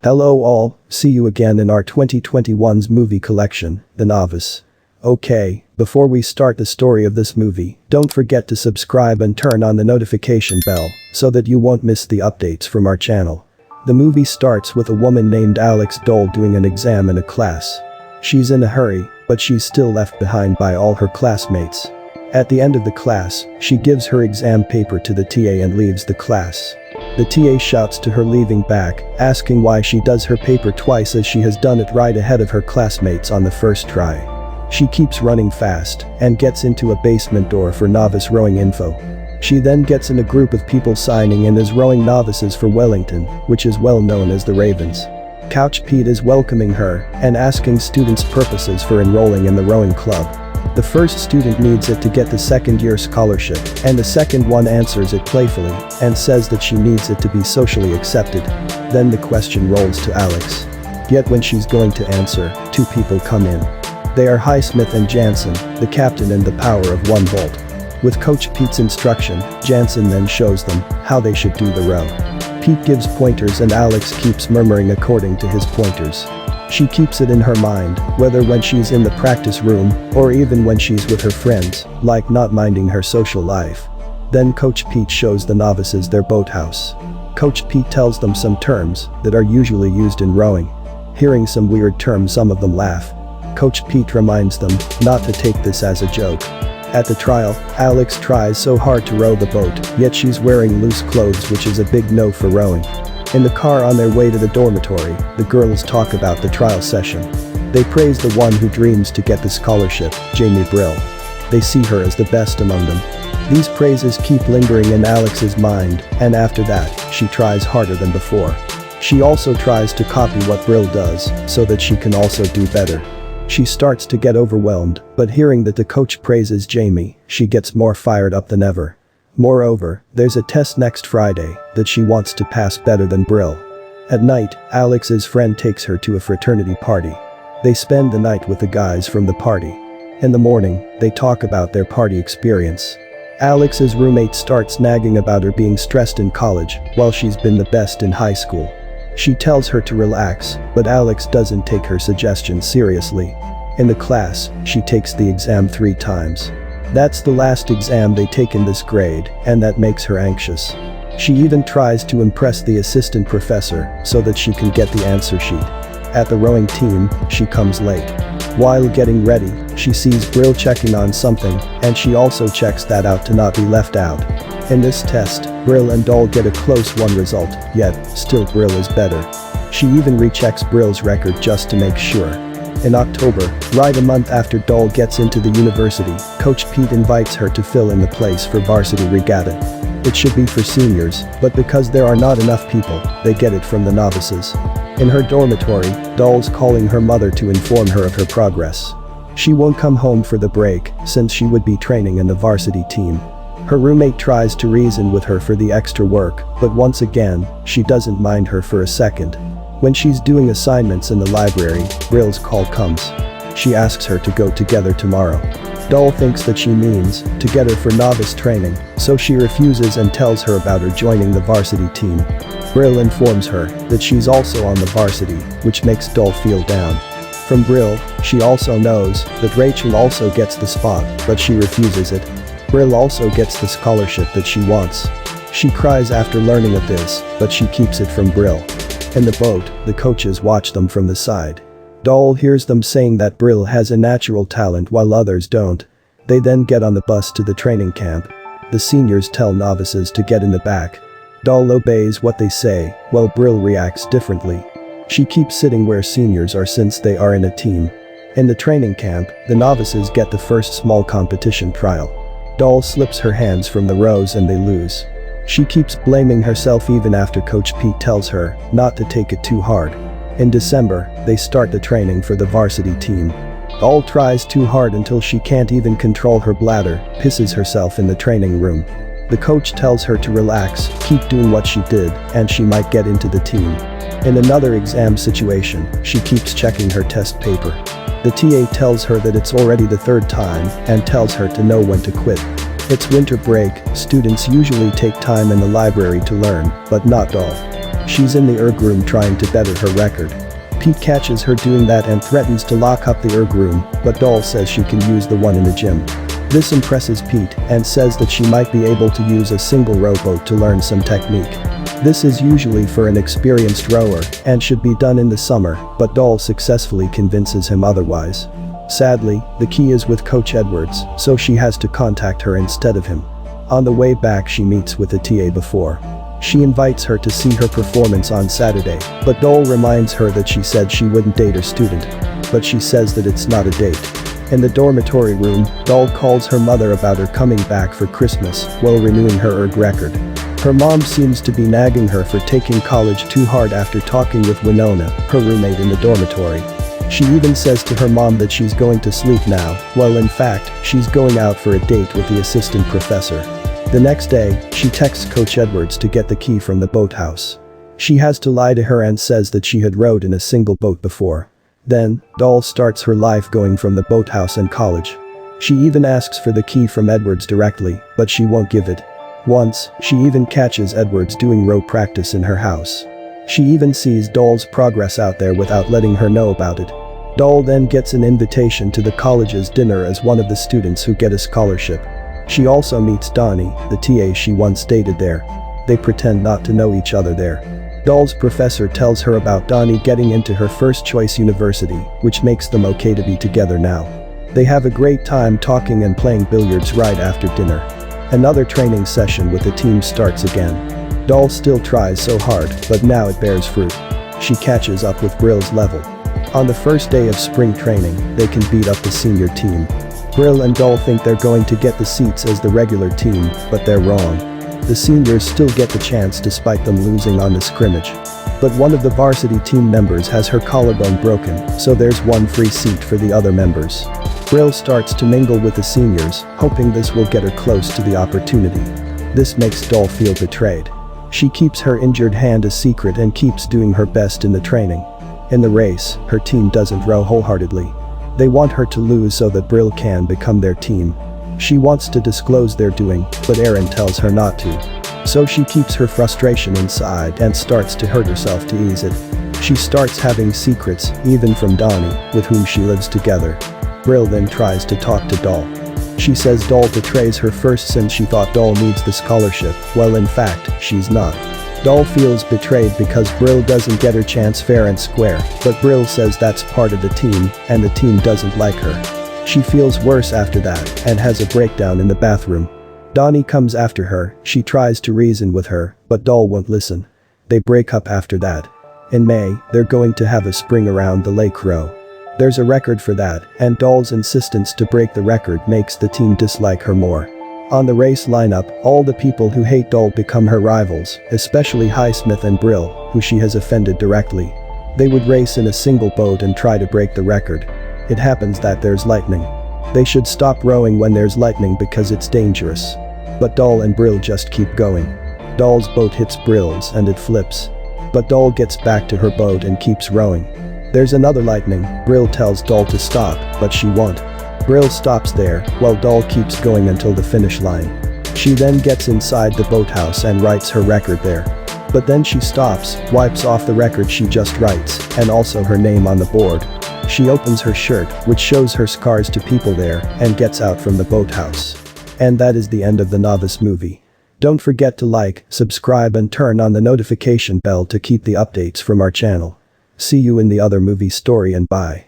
Hello all, see you again in our 2021's movie collection, The Novice. Okay, before we start the story of this movie, don't forget to subscribe and turn on the notification bell so that you won't miss the updates from our channel. The movie starts with a woman named Alex Dole doing an exam in a class. She's in a hurry, but she's still left behind by all her classmates. At the end of the class, she gives her exam paper to the TA and leaves the class. The TA shouts to her leaving back, asking why she does her paper twice as she has done it right ahead of her classmates on the first try. She keeps running fast and gets into a basement door for novice rowing info. She then gets in a group of people signing in as rowing novices for Wellington, which is well known as the Ravens. Couch Pete is welcoming her and asking students' purposes for enrolling in the rowing club. The first student needs it to get the second-year scholarship, and the second one answers it playfully and says that she needs it to be socially accepted. Then the question rolls to Alex. Yet when she's going to answer, two people come in. They are Highsmith and Jansen, the captain and the power of 1 volt. With Coach Pete's instruction, Jansen then shows them how they should do the row. Pete gives pointers and Alex keeps murmuring according to his pointers. She keeps it in her mind, whether when she's in the practice room or even when she's with her friends, like not minding her social life. Then Coach Pete shows the novices their boathouse. Coach Pete tells them some terms that are usually used in rowing. Hearing some weird terms, some of them laugh. Coach Pete reminds them not to take this as a joke. At the trial, Alex tries so hard to row the boat, yet she's wearing loose clothes, which is a big no for rowing. In the car on their way to the dormitory, the girls talk about the trial session. They praise the one who dreams to get the scholarship, Jamie Brill. They see her as the best among them. These praises keep lingering in Alex's mind, and after that, she tries harder than before. She also tries to copy what Brill does, so that she can also do better. She starts to get overwhelmed, but hearing that the coach praises Jamie, she gets more fired up than ever. Moreover, there's a test next Friday that she wants to pass better than Brill. At night, Alex's friend takes her to a fraternity party. They spend the night with the guys from the party. In the morning, they talk about their party experience. Alex's roommate starts nagging about her being stressed in college while she's been the best in high school. She tells her to relax, but Alex doesn't take her suggestions seriously. In the class, she takes the exam 3 times. That's the last exam they take in this grade, and that makes her anxious. She even tries to impress the assistant professor so that she can get the answer sheet. At the rowing team, she comes late. While getting ready, she sees Brill checking on something, and she also checks that out to not be left out. In this test, Brill and Dole get a close 1 result, yet, still Brill is better. She even rechecks Brill's record just to make sure. In October, right a month after Dole gets into the university, Coach Pete invites her to fill in the place for Varsity regatta. It should be for seniors, but because there are not enough people, they get it from the novices. In her dormitory, Dole's calling her mother to inform her of her progress. She won't come home for the break, since she would be training in the varsity team. Her roommate tries to reason with her for the extra work, but once again, she doesn't mind her for a second. When she's doing assignments in the library, Brill's call comes. She asks her to go together tomorrow. Dole thinks that she means together for novice training, so she refuses and tells her about her joining the varsity team. Brill informs her that she's also on the varsity, which makes Dole feel down. From Brill, she also knows that Rachel also gets the spot, but she refuses it. Brill also gets the scholarship that she wants. She cries after learning of this, but she keeps it from Brill. In the boat, the coaches watch them from the side. Dole hears them saying that Brill has a natural talent while others don't. They then get on the bus to the training camp. The seniors tell novices to get in the back. Dole obeys what they say, while Brill reacts differently. She keeps sitting where seniors are since they are in a team. In the training camp, the novices get the first small competition trial. Dole slips her hands from the rows and they lose. She keeps blaming herself even after Coach Pete tells her not to take it too hard. In December, they start the training for the varsity team. Dole tries too hard until she can't even control her bladder, pisses herself in the training room. The coach tells her to relax, keep doing what she did, and she might get into the team. In another exam situation, she keeps checking her test paper. The TA tells her that it's already the 3rd time and tells her to know when to quit. It's winter break, students usually take time in the library to learn, but not Dole. She's in the erg room trying to better her record. Pete catches her doing that and threatens to lock up the erg room, but Doll says she can use the one in the gym. This impresses Pete and says that she might be able to use a single rowboat to learn some technique. This is usually for an experienced rower and should be done in the summer, but Doll successfully convinces him otherwise. Sadly, the key is with Coach Edwards, so she has to contact her instead of him. On the way back she meets with the TA before. She invites her to see her performance on Saturday, but Doll reminds her that she said she wouldn't date her student. But she says that it's not a date. In the dormitory room, Doll calls her mother about her coming back for Christmas while renewing her erg record. Her mom seems to be nagging her for taking college too hard after talking with Winona, her roommate in the dormitory. She even says to her mom that she's going to sleep now, while in fact, she's going out for a date with the assistant professor. The next day, she texts Coach Edwards to get the key from the boathouse. She has to lie to her and says that she had rowed in a single boat before. Then, Doll starts her life going from the boathouse and college. She even asks for the key from Edwards directly, but she won't give it. Once, she even catches Edwards doing row practice in her house. She even sees Doll's progress out there without letting her know about it. Doll then gets an invitation to the college's dinner as one of the students who get a scholarship. She also meets Donnie, the TA she once dated there. They pretend not to know each other there. Doll's professor tells her about Donnie getting into her first choice university, which makes them okay to be together now. They have a great time talking and playing billiards right after dinner. Another training session with the team starts again. Doll still tries so hard, but now it bears fruit. She catches up with Brill's level. On the first day of spring training, they can beat up the senior team. Brill and Doll think they're going to get the seats as the regular team, but they're wrong. The seniors still get the chance despite them losing on the scrimmage. But one of the varsity team members has her collarbone broken, so there's one free seat for the other members. Brill starts to mingle with the seniors, hoping this will get her close to the opportunity. This makes Doll feel betrayed. She keeps her injured hand a secret and keeps doing her best in the training. In the race, her team doesn't row wholeheartedly. They want her to lose so that Brill can become their team. She wants to disclose their doing, but Erin tells her not to. So she keeps her frustration inside and starts to hurt herself to ease it. She starts having secrets, even from Donnie, with whom she lives together. Brill then tries to talk to Doll. She says Doll betrays her first since she thought Doll needs the scholarship, while in fact, she's not. Doll feels betrayed because Brill doesn't get her chance fair and square, but Brill says that's part of the team, and the team doesn't like her. She feels worse after that, and has a breakdown in the bathroom. Donnie comes after her, she tries to reason with her, but Doll won't listen. They break up after that. In May, they're going to have a spring around the lake row. There's a record for that, and Doll's insistence to break the record makes the team dislike her more. On the race lineup, all the people who hate Doll become her rivals, especially Highsmith and Brill, who she has offended directly. They would race in a single boat and try to break the record. It happens that there's lightning. They should stop rowing when there's lightning because it's dangerous. But Doll and Brill just keep going. Doll's boat hits Brill's and it flips. But Doll gets back to her boat and keeps rowing. There's another lightning, Brill tells Doll to stop, but she won't. Brill stops there, while Doll keeps going until the finish line. She then gets inside the boathouse and writes her record there. But then she stops, wipes off the record she just writes, and also her name on the board. She opens her shirt, which shows her scars to people there, and gets out from the boathouse. And that is the end of the Novice movie. Don't forget to like, subscribe and turn on the notification bell to keep the updates from our channel. See you in the other movie story and bye.